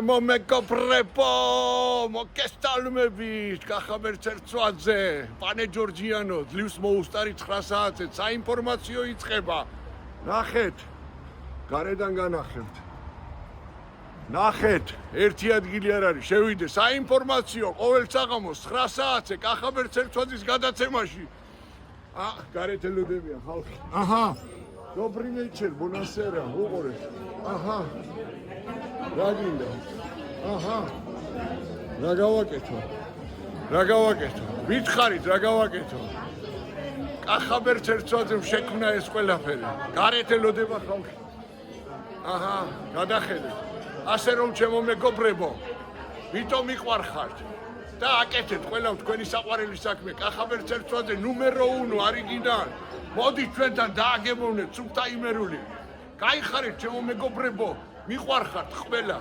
მომეკოპრეპო მოკესტალმებით კახაბერც ერთვაძე პანე ჯორჯიანო ძლივს მოუსტარი 9 საათზე საინფორმაციო იწყება ნახეთ გარედან განახებთ ნახეთ ერთი ადგილი არ არის შევიდე საინფორმაციო ყოველ საღამოს 9 საათზე კახაბერც ერთვაძის გადაცემაში გარეთ ელოდებიან ხალხი აჰა Добрый вечер, buonasera, უყურეთ. აჰა. რა გინდა? აჰა. რა გავაკეთო? რა გავაკეთო? ვითხარით რა გავაკეთო? კახაბერც ერთვაძემ შექმნა ეს ყველაფერი. გარეთ ელოდება ხალხი. აჰა, გადახედეთ. ასე რომ ჩემო მეგობრებო, ვიტომ მიყვარხართ. და აკეთეთ ყველა თქვენი საყვარელი საქმე. კახაბერც ერთვაძე ნუმერო 1 არიგინალ. მოდი ჩვენთან დააგემოვნეთ სუფთა იმერული. გაიხარეთ ჩემო მეგობრებო, მიყვარხართ ყველა.